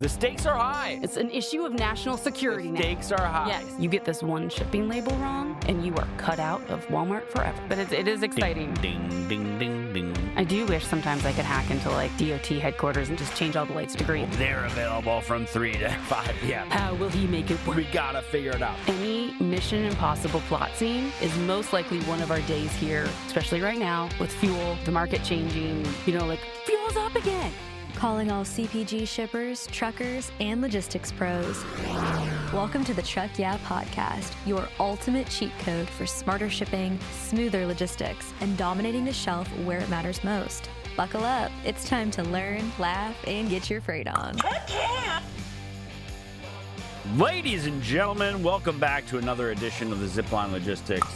The stakes are high. It's an issue of national security now. Stakes are high. Yes, you get this one shipping label wrong, and you are cut out of Walmart forever. But it is exciting. Ding, ding, ding, ding. I do wish sometimes I could hack into like DOT headquarters and just change all the lights to green. They're available from 3 to 5 p.m. How will he make it work? We gotta figure it out. Any Mission Impossible plot scene is most likely one of our days here, especially right now with fuel, the market changing, like fuel's up again. Calling all CPG shippers, truckers, and logistics pros. Welcome to the Truck Yeah Podcast, your ultimate cheat code for smarter shipping, smoother logistics, and dominating the shelf where it matters most. Buckle up. It's time to learn, laugh, and get your freight on. Ladies and gentlemen, welcome back to another edition of the Zipline Logistics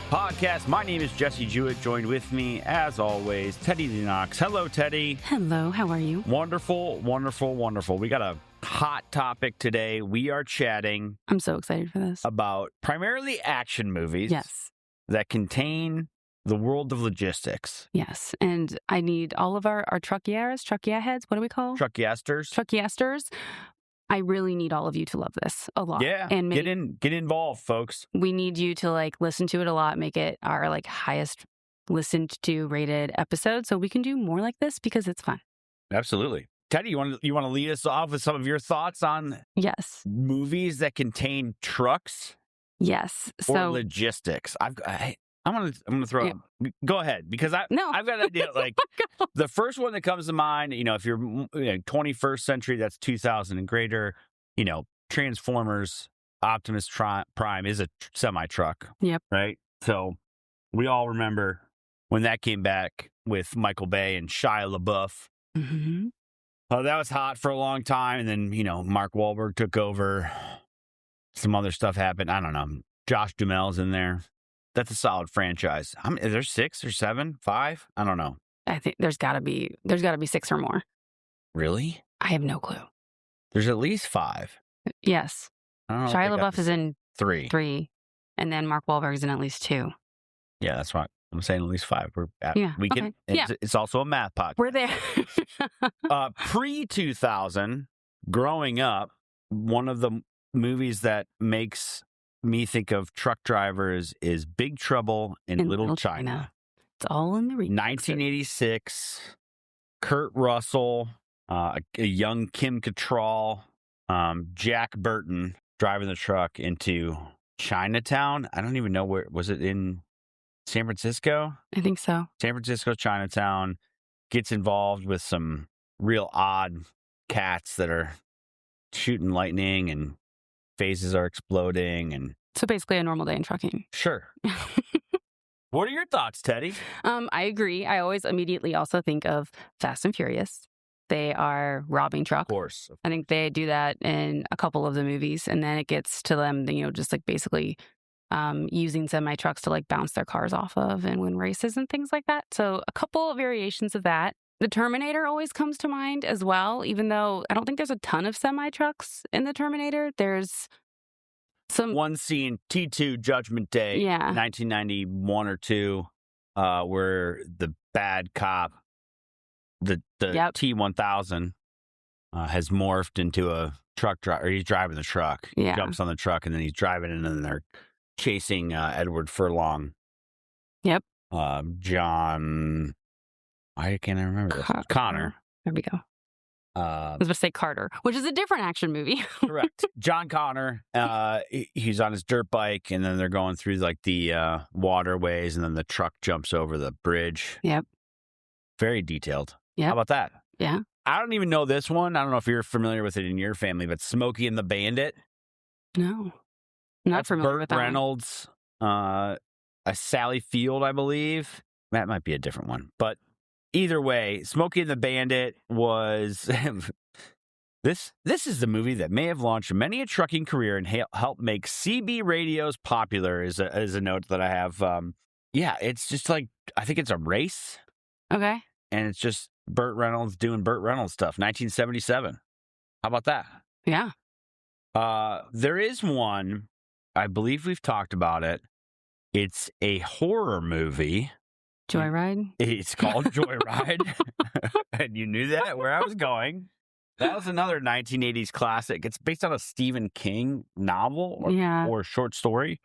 Podcast. My name is Jesse Jewett. Joined with me, as always, Teddy Knox. Hello, Teddy. Hello, how are you? Wonderful, wonderful, wonderful. We got a hot topic today. We are chatting I'm so excited for this. about primarily action movies Yes. that contain the world of logistics. Yes. And I need all of our truck yeah heads. What do we call? Truck yasters. Truck yasters. I really need all of you to love this a lot. Yeah, and get involved, folks. we need you to listen to it a lot, make it our highest listened to rated episode so we can do more like this because it's fun. Absolutely. Teddy, you want to lead us off with some of your thoughts on Yes. movies that contain trucks Yes. or So logistics? I'm gonna throw. Go ahead, because I've got an idea. The first one that comes to mind, if you're 21st century, that's 2000 and greater. Transformers, Optimus Prime is a semi truck. Yep. Right. So we all remember when that came back with Michael Bay and Shia LaBeouf. mhm. That was hot for a long time, and then Mark Wahlberg took over. Some other stuff happened. I don't know. Josh Duhamel's in there. That's a solid franchise. Is there 6 or 7, 5? I don't know. I think there's got to be 6 or more. Really? I have no clue. There's at least 5. Yes. I don't know. Shia LaBeouf is in 3. 3, and then Mark Wahlberg's in at least 2. Yeah, that's right. I'm saying at least 5. We can. Okay. It's also a math podcast. We're there. Pre-2000, growing up, one of the movies that makes me think of truck drivers is Big Trouble in Little China. It's all in the remix. 1986. Kurt Russell, a young Kim Cattrall, Jack Burton driving the truck into Chinatown. I don't even know where. Was it in San Francisco? I think so. San Francisco, Chinatown. Gets involved with some real odd cats that are shooting lightning and phases are exploding. And So basically a normal day in trucking. sure. What are your thoughts, Teddy? I agree. I always immediately also think of Fast and Furious. They are robbing trucks. Of course. I think they do that in a couple of the movies, and then it gets to them, just basically using semi trucks to bounce their cars off of and win races and things like that. So a couple of variations of that. The Terminator always comes to mind as well, even though I don't think there's a ton of semi trucks in the Terminator. There's some one scene, T2 Judgment Day, Yeah. 1991 or 2, where the bad cop, the Yep. T1000, has morphed into a truck driver. He's driving the truck. He Yeah. jumps on the truck, and then he's driving it, and then they're chasing Edward Furlong. Yep. John, I can't remember this. Connor. There we go. I was about to say Carter, which is a different action movie. Correct. John Connor, he's on his dirt bike, and then they're going through the waterways, and then the truck jumps over the bridge. Yep. Very detailed. Yep. How about that? Yeah. I don't even know this one. I don't know if you're familiar with it in your family, but Smokey and the Bandit. No. Not That's familiar Burt with that one. Reynolds, a Sally Field, I believe. That might be a different one. But either way, Smokey and the Bandit was... This is the movie that may have launched many a trucking career and helped make CB radios popular, is a note that I have. It's just I think it's a race, Okay. and it's just Burt Reynolds doing Burt Reynolds stuff. 1977. How about that? Yeah. There is one, I believe we've talked about it. It's a horror movie. Joyride? It's called Joyride. And you knew that, where I was going. That was another 1980s classic. It's based on a Stephen King novel Yeah. or short story.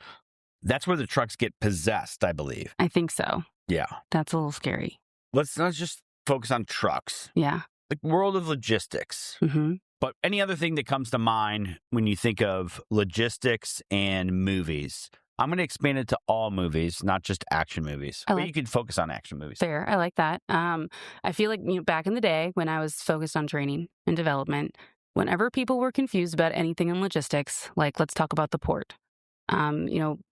That's where the trucks get possessed, I believe. I think so. Yeah. That's a little scary. Let's just focus on trucks. Yeah. The world of logistics. Mm-hmm. But any other thing that comes to mind when you think of logistics and movies? I'm going to expand it to all movies, not just action movies. But you can focus on action movies. Fair. I like that. I feel like back in the day when I was focused on training and development, whenever people were confused about anything in logistics, like let's talk about the port.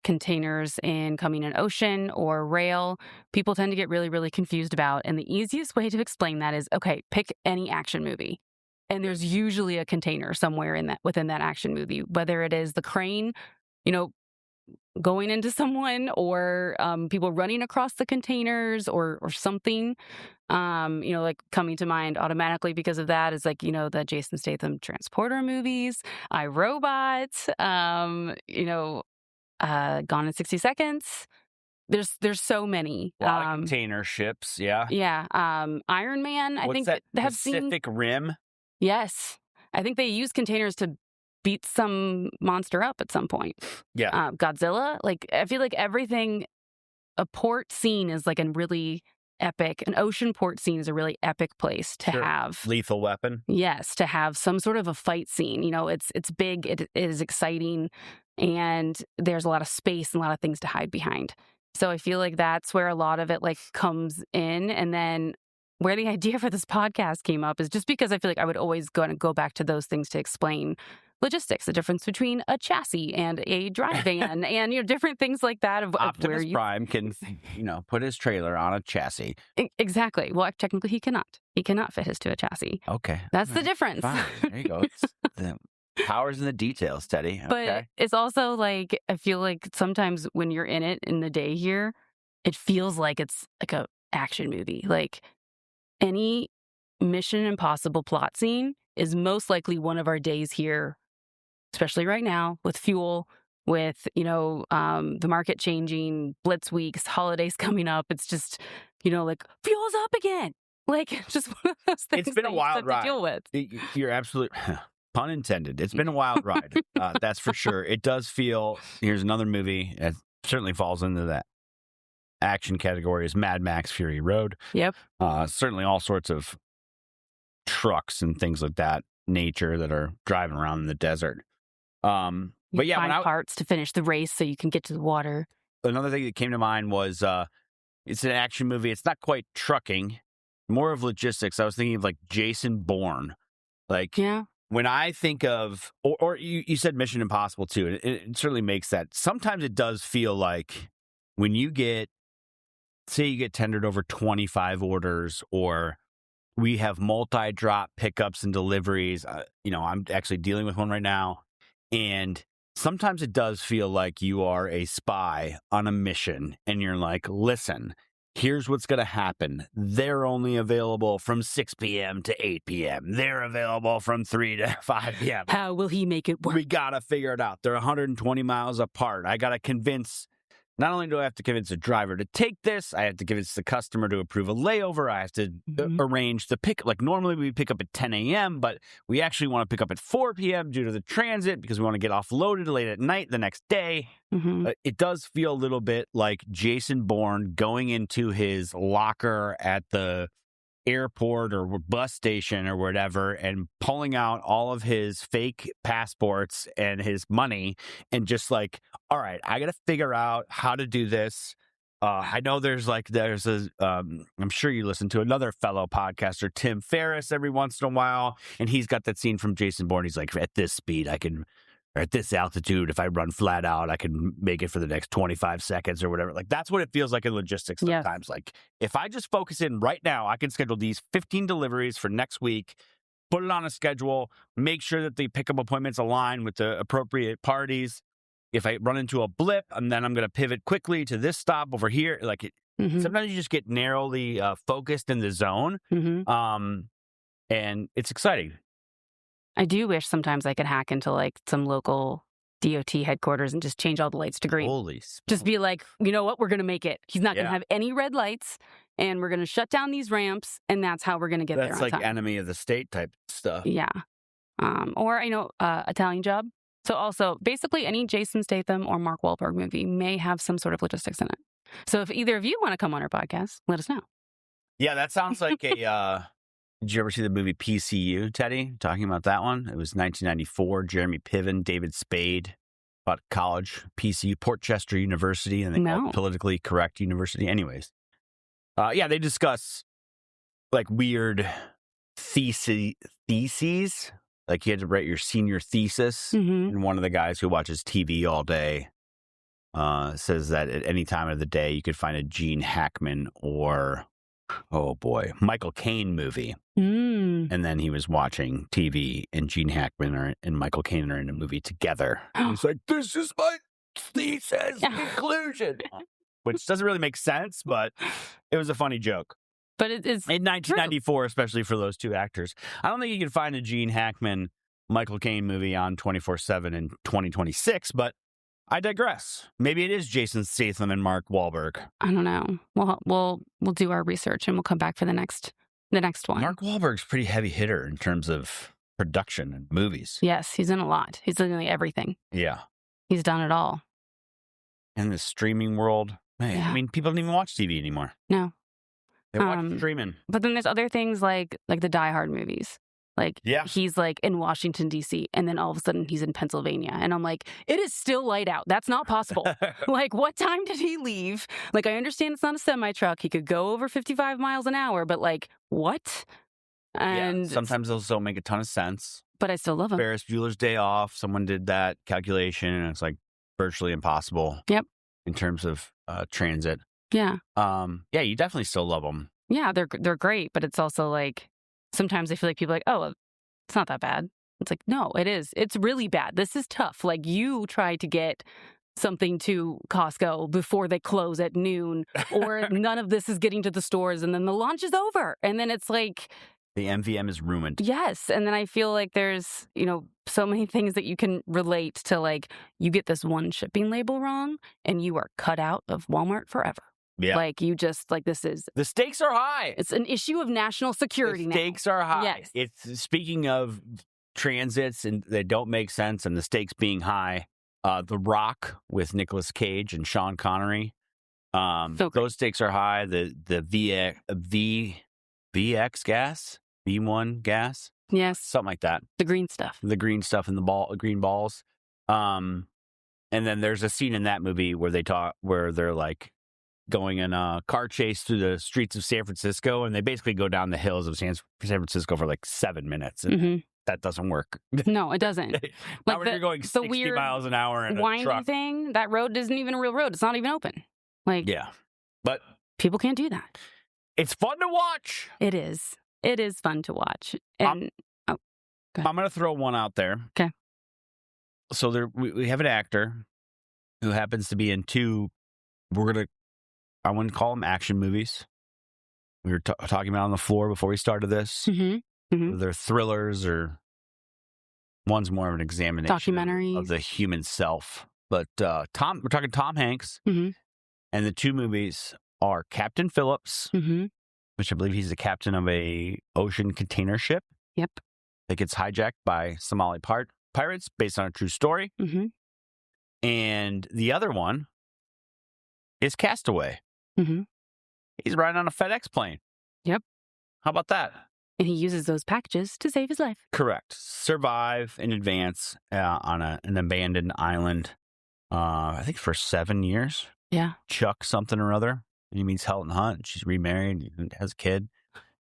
Containers coming in ocean or rail, people tend to get really, really confused about. And the easiest way to explain that is, okay, pick any action movie. And there's usually a container somewhere within that action movie, whether it is the crane, going into someone or people running across the containers or something, like coming to mind automatically because of that is like, the Jason Statham transporter movies, iRobot, Gone in 60 Seconds. There's so many. A lot of container ships, yeah. Yeah. Iron Man, I think that have Pacific Rim? Yes. I think they use containers to beat some monster up at some point. Yeah. Godzilla. Like, I feel like everything, a port scene is like an ocean port scene is a really epic place to have. Lethal Weapon. Yes. To have some sort of a fight scene. It's big. It is exciting. And there's a lot of space and a lot of things to hide behind. So I feel like that's where a lot of it like comes in. And then where the idea for this podcast came up is just because I feel like I would always go back to those things to explain logistics, the difference between a chassis and a dry van, and different things like that. Optimus Prime can, put his trailer on a chassis. Exactly. Well, technically, he cannot. He cannot fit his to a chassis. Okay, that's the difference. Fine. There you go. The powers in the details, Teddy. Okay. But it's also like I feel like sometimes when you're in it in the day here, it feels like it's like a action movie. Like any Mission Impossible plot scene is most likely one of our days here. Especially right now with fuel, with, the market changing, blitz weeks, holidays coming up. It's just, like fuel's up again. Like just one of those things. It's been a wild ride to deal with. You're absolutely, pun intended. It's been a wild ride. That's for sure. It does feel, here's another movie that certainly falls into that action category is Mad Max Fury Road. Yep. Certainly all sorts of trucks and things like that nature that are driving around in the desert. But yeah, find parts to finish the race so you can get to the water. Another thing that came to mind was it's an action movie. It's not quite trucking, more of logistics. I was thinking of like Jason Bourne. Like, yeah. When I think of, or you said Mission Impossible too, and it certainly makes that. Sometimes it does feel like when you say you get tendered over 25 orders, or we have multi-drop pickups and deliveries. I'm actually dealing with one right now. And sometimes it does feel like you are a spy on a mission and you're like, listen, here's what's going to happen. They're only available from 6 p.m. to 8 p.m. They're available from 3 to 5 p.m. How will he make it work? We got to figure it out. They're 120 miles apart. I got to convince, not only do I have to convince a driver to take this, I have to convince the customer to approve a layover. I have to arrange the pick. Like normally we pick up at 10 a.m., but we actually want to pick up at 4 p.m. due to the transit because we want to get offloaded late at night the next day. Mm-hmm. It does feel a little bit like Jason Bourne going into his locker at the airport or bus station or whatever and pulling out all of his fake passports and his money and just like, all right, I got to figure out how to do this. I know there's I'm sure you listen to another fellow podcaster, Tim Ferriss, every once in a while. And he's got that scene from Jason Bourne. He's like, at this speed, or at this altitude, if I run flat out, I can make it for the next 25 seconds or whatever. Like, that's what it feels like in logistics sometimes. Yes. Like, if I just focus in right now, I can schedule these 15 deliveries for next week, put it on a schedule, make sure that the pickup appointments align with the appropriate parties. If I run into a blip, and then I'm going to pivot quickly to this stop over here. Like, sometimes you just get narrowly focused in the zone, and it's exciting. I do wish sometimes I could hack into like some local DOT headquarters and just change all the lights to green. Holy Just be like, you know what? We're going to make it. He's not going to Yeah. have any red lights, and we're going to shut down these ramps, and that's how we're going to get there That's on like time. enemy of the state type stuff. Yeah. Or, Italian Job. So also, basically any Jason Statham or Mark Wahlberg movie may have some sort of logistics in it. So if either of you want to come on our podcast, let us know. Yeah, that sounds like a... Did you ever see the movie PCU, Teddy? Talking about that one? It was 1994. Jeremy Piven, David Spade, about college, PCU, Portchester University, and they call it politically correct university. Anyways, yeah, they discuss like weird theses. Like you had to write your senior thesis, and one of the guys who watches TV all day says that at any time of the day you could find a Gene Hackman or, oh boy, Michael Caine movie. And then he was watching TV, and Gene Hackman and Michael Caine are in a movie together. He's like, this is my thesis conclusion. Which doesn't really make sense, but it was a funny joke. But it's in 1994, especially for those two actors. I don't think you can find a Gene Hackman, Michael Caine movie on 24/7 in 2026, but I digress. Maybe it is Jason Statham and Mark Wahlberg. I don't know. We'll do our research and we'll come back for the next one. Mark Wahlberg's pretty heavy hitter in terms of production and movies. Yes, he's in a lot. He's in like everything. Yeah. He's done it all. In the streaming world, man, I mean, people don't even watch TV anymore. No. They watch streaming. But then there's other things like the Die Hard movies. Like, he's like in Washington, D.C., and then all of a sudden he's in Pennsylvania. And I'm like, it is still light out. That's not possible. Like, what time did he leave? Like, I understand it's not a semi-truck. He could go over 55 miles an hour, but like, what? And sometimes those don't make a ton of sense. But I still love him. Ferris Bueller's Day Off, someone did that calculation, and it's like virtually impossible. Yep. In terms of transit. Yeah. Yeah, you definitely still love them. Yeah, they're great, but it's also like, sometimes I feel like people are like, oh, it's not that bad. It's like, no, it is. It's really bad. This is tough. Like, you try to get something to Costco before they close at noon, or none of this is getting to the stores, and then the launch is over. And then it's like... The MVM is ruined. Yes. And then I feel like there's, so many things that you can relate to, like, you get this one shipping label wrong, and you are cut out of Walmart forever. Yeah. Like, you just, like, this is... The stakes are high. It's an issue of national security now. The stakes are high. Yes. It's, speaking of transits and they don't make sense and the stakes being high, The Rock with Nicolas Cage and Sean Connery, those stakes are high. The VX gas, V1 gas. Yes. Something like that. The green stuff. The green stuff in the green balls. And then there's a scene in that movie where they're like going in a car chase through the streets of San Francisco, and they basically go down the hills of San Francisco for like 7 minutes. And that doesn't work. No, it doesn't. Not when you're going 60 miles an hour in a truck. Thing, that road isn't even a real road. It's not even open. Like, yeah. But people can't do that. It's fun to watch. It is. It is fun to watch. And I'm going to throw one out there. Okay. So we have an actor who happens to be in two, I wouldn't call them action movies. We were talking about on the floor before we started this. They're thrillers, or one's more of an examination of the human self. But we're talking Tom Hanks, and the two movies are Captain Phillips, which I believe he's the captain of a ocean container ship. Yep. That gets hijacked by Somali pirates based on a true story. And the other one is Castaway. He's riding on a FedEx plane. Yep. How about that? And he uses those packages to save his life. Correct. Survive in advance on an abandoned island, I think for 7 years. Yeah. Chuck something or other. He meets Helen Hunt. She's remarried and has a kid.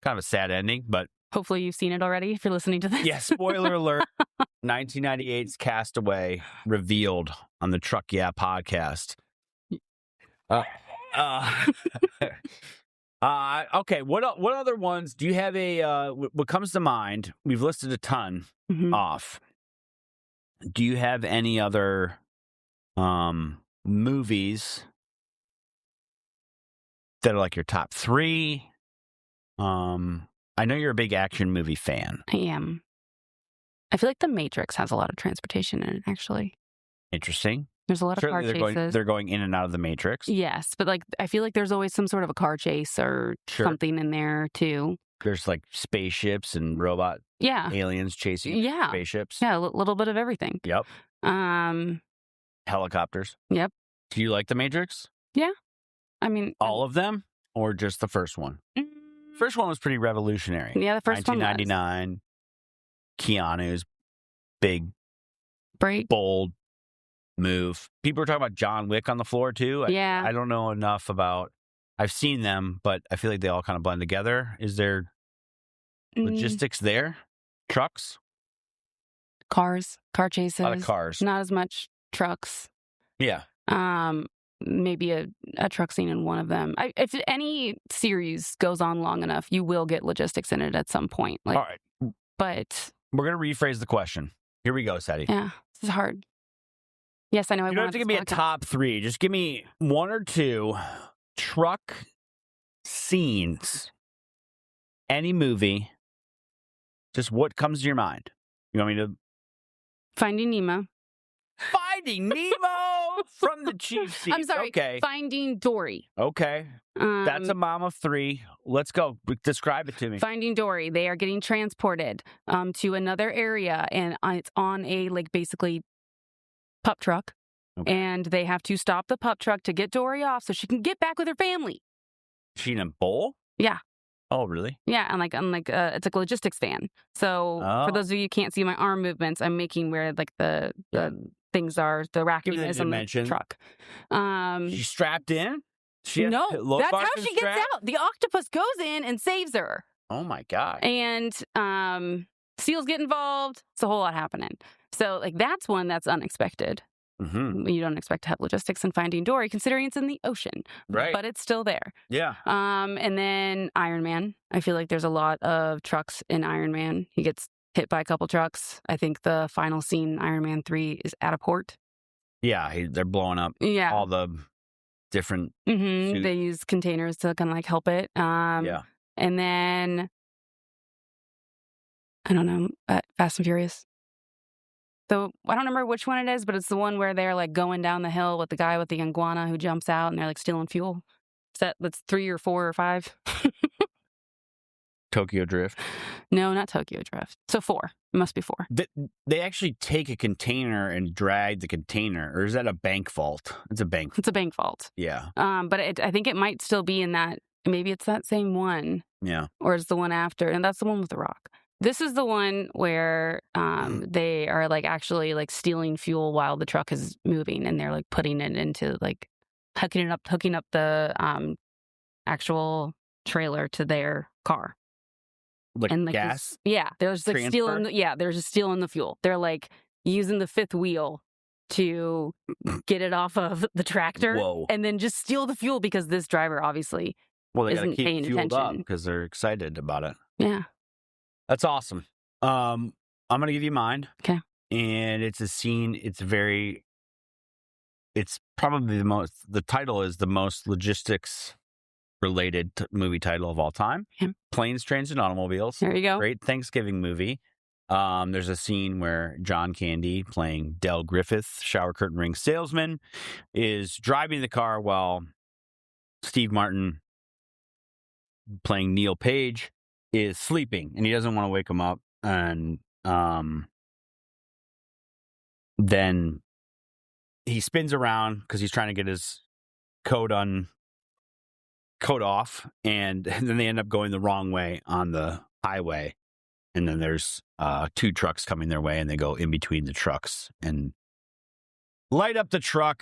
Kind of a sad ending, but... Hopefully you've seen it already if you're listening to this. Yeah, spoiler alert. 1998's Castaway revealed on the Truck Yeah podcast. Okay, what other ones do you have? What comes to mind? We've listed a ton off. Do you have any other movies that are like your top three? I know you're a big action movie fan. I am. I feel like The Matrix has a lot of transportation in it, actually. Interesting. There's a lot of car Certainly chases. they're going in and out of the Matrix. Yes, but like I feel like there's always some sort of a car chase or something in there too. There's like spaceships and robot aliens chasing spaceships. Yeah, a little bit of everything. Yep. Helicopters. Yep. Do you like the Matrix? Yeah. I mean, all of them or just the first one? First one was pretty revolutionary. Yeah, the first one was. 1999. Keanu's big, bold move. People were talking about John Wick on the floor too. I don't know enough about. I've seen them, but I feel like they all kind of blend together. Is there logistics there? Trucks? Cars, car chases. A lot of cars. Not as much trucks. Yeah. Maybe a truck scene in one of them. If any series goes on long enough, you will get logistics in it at some point. Like, all right. But we're going to rephrase the question. Here we go, Sadie. Yeah, this is hard. Yes, I know. You don't have to give me a top 3. Just give me 1 or 2 truck scenes. Any movie. Just what comes to your mind. You want me to? Finding Nemo. Finding Nemo from the cheap seat. I'm sorry. Okay. Finding Dory. Okay. That's a mom of 3. Let's go. Describe it to me. Finding Dory. They are getting transported to another area, and it's on a basically pup truck. Okay. And they have to stop the pup truck to get Dory off so she can get back with her family. She in a bowl? Yeah. Oh, really? Yeah, and it's like a logistics van. So for those of you who can't see my arm movements, I'm making where the things are, the racking is on the truck. She's strapped in? No, that's how she gets out. The octopus goes in and saves her. Oh my God. And seals get involved. It's a whole lot happening. So that's one that's unexpected. Mm-hmm. You don't expect to have logistics in Finding Dory, considering it's in the ocean. Right. But it's still there. Yeah. And then Iron Man. I feel like there's a lot of trucks in Iron Man. He gets hit by a couple trucks. I think the final scene, Iron Man 3, is at a port. Yeah, they're blowing up all the different suits. They use containers to kind of help it. And then, I don't know, Fast and Furious. So I don't remember which one it is, but it's the one where they're going down the hill with the guy with the iguana who jumps out and they're stealing fuel. That's 3 or 4 or 5. Tokyo Drift? No, not Tokyo Drift. So 4. It must be 4. They actually take a container and drag the container, or is that a bank vault? It's a bank. It's a bank vault. Yeah. But I think it might still be in that. Maybe it's that same one. Yeah. Or it's the one after, and that's the one with The Rock. This is the one where they are actually stealing fuel while the truck is moving, and they're putting it into hooking up the actual trailer to their car. Gas? They're just stealing. They're just stealing the fuel. They're using the fifth wheel to get it off of the tractor, and then just steal the fuel because this driver obviously isn't paying attention because they're excited about it. Yeah. That's awesome. I'm going to give you mine. Okay. And it's a scene. It's probably the title is the most logistics related movie title of all time. Okay. Planes, Trains, and Automobiles. There you go. Great Thanksgiving movie. There's a scene where John Candy, playing Del Griffith, shower curtain ring salesman, is driving the car while Steve Martin, playing Neil Page, is sleeping, and he doesn't want to wake him up. And then he spins around because he's trying to get his coat off, and then they end up going the wrong way on the highway. And then there's 2 trucks coming their way, and they go in between the trucks and light up the car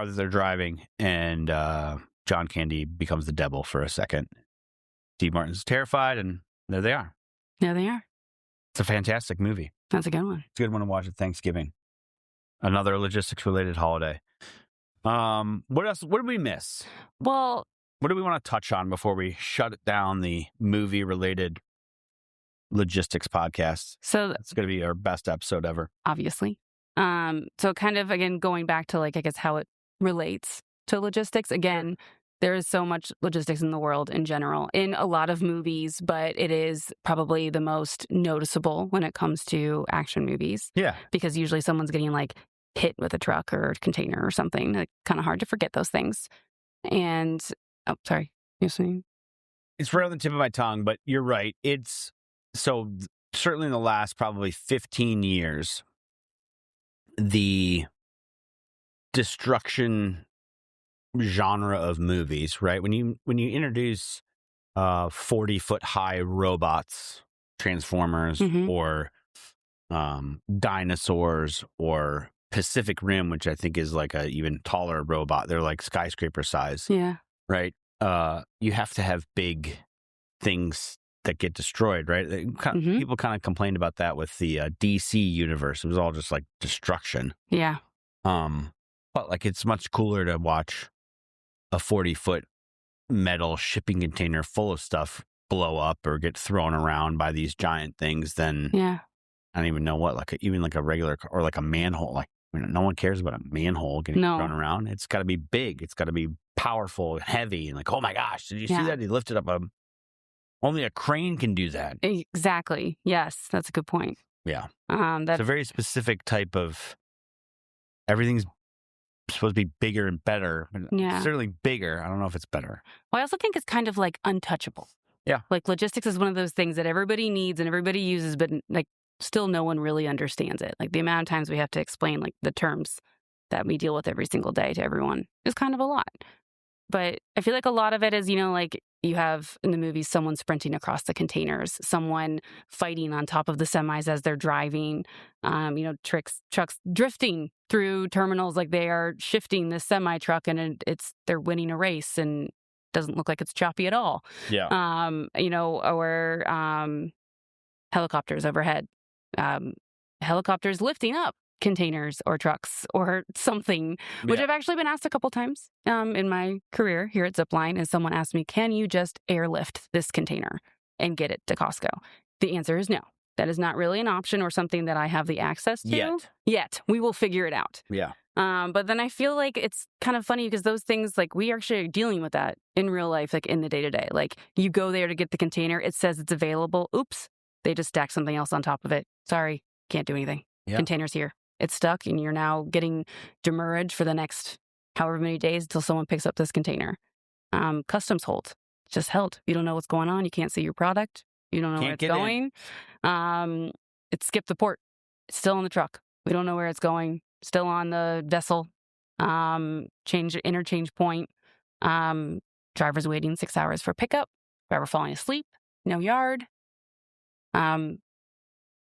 that they're driving. And John Candy becomes the devil for a second. Steve Martin's terrified, and there they are. There they are. It's a fantastic movie. That's a good one. It's a good one to watch at Thanksgiving. Another logistics-related holiday. What else? What did we miss? Well, what do we want to touch on before we shut down the movie-related logistics podcast? So it's going to be our best episode ever. Obviously. So kind of, again, going back to I guess how it relates to logistics. Again, There is so much logistics in the world in general, in a lot of movies, but it is probably the most noticeable when it comes to action movies. Yeah. Because usually someone's getting like hit with a truck or a container or something. Like, kind of hard to forget those things. And, oh, sorry. You're saying? It's right on the tip of my tongue, but you're right. It's so certainly in the last probably 15 years, the destruction genre of movies, right? When you introduce 40-foot high robots, Transformers, or dinosaurs, or Pacific Rim, which I think is like a even taller robot. They're like skyscraper size. Yeah. Right. You have to have big thlike that get destroyed, right? People kind of complained about that with the DC universe. It was all just like destruction. Yeah. But like it's much cooler to watch a 40-foot metal shipping container full of stuff blow up or get thrown around by these giant things than I don't even know what, like even like a regular or like a manhole. Like, I mean, no one cares about a manhole getting thrown around. It's got to be big. It's got to be powerful, heavy, and like, oh my gosh, did you see that? He lifted up only a crane can do that. Exactly. Yes, that's a good point. Yeah. That's it's a very specific type of, everything's supposed to be bigger and better. It's certainly bigger. I don't know if it's better. Well, I also think it's kind of like untouchable. Yeah. Like logistics is one of those things that everybody needs and everybody uses, but like still no one really understands it. Like the amount of times we have to explain like the terms that we deal with every single day to everyone is kind of a lot. But I feel like a lot of it is, like you have in the movies someone sprinting across the containers, someone fighting on top of the semis as they're driving, trucks drifting through terminals like they are shifting this semi truck and they're winning a race and doesn't look like it's choppy at all. Yeah. Or helicopters overhead, helicopters lifting up containers or trucks or something, which I've actually been asked a couple times in my career here at Zipline, is someone asked me, can you just airlift this container and get it to Costco? The answer is no. That is not really an option or something that I have the access to. Yet. We will figure it out. Yeah. But then I feel like it's kind of funny because those things, like we are actually dealing with that in real life, like in the day-to-day. Like you go there to get the container, it says it's available. Oops, they just stack something else on top of it. Sorry, can't do anything. Container's here. It's stuck and you're now getting demurrage for the next however many days until someone picks up this container. Customs hold. It's just held. You don't know what's going on. You can't see your product. You don't know where it's going. It skipped the port. It's still on the truck. We don't know where it's going. Still on the vessel. Interchange point. Driver's waiting 6 hours for pickup. Driver falling asleep. No yard.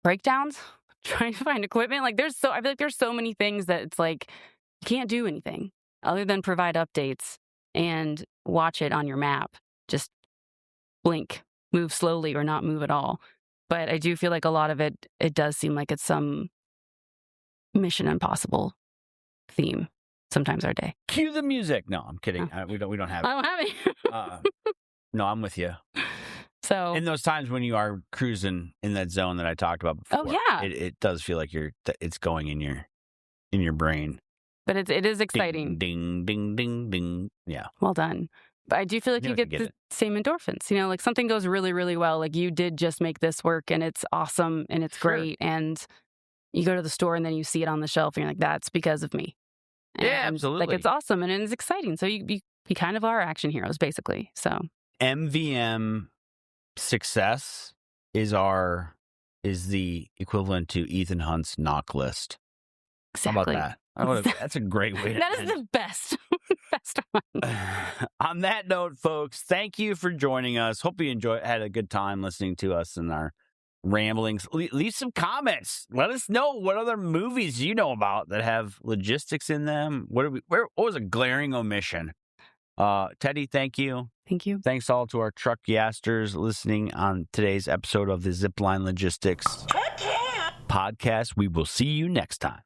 Breakdowns. Trying to find equipment. Like I feel like there's so many things that it's like you can't do anything other than provide updates and watch it on your map. Just blink, move slowly or not move at all. But I do feel like a lot of it does seem like it's some Mission Impossible theme sometimes our day. Cue the music. No, I'm kidding. We don't have it. I don't have it. No, I'm with you. So in those times when you are cruising in that zone that I talked about before, it does feel like it's going in your brain. But it is exciting. Ding, ding, ding, ding. Yeah. Well done. But I do feel like you get the same endorphins. Like something goes really, really well. Like you did just make this work and it's awesome and it's great. And you go to the store and then you see it on the shelf and you're like, that's because of me. And absolutely. Like it's awesome and it's exciting. So you kind of are action heroes, basically. So MVM success is the equivalent to Ethan Hunt's knock list. Exactly. How about that? That's a great way to That is the best. Best one. On that note, folks, thank you for joining us. Hope you had a good time listening to us and our ramblings. Leave some comments. Let us know what other movies you know about that have logistics in them. What was a glaring omission? Teddy, thank you. Thank you. Thanks all to our truck yasters listening on today's episode of the Zipline Logistics podcast. We will see you next time.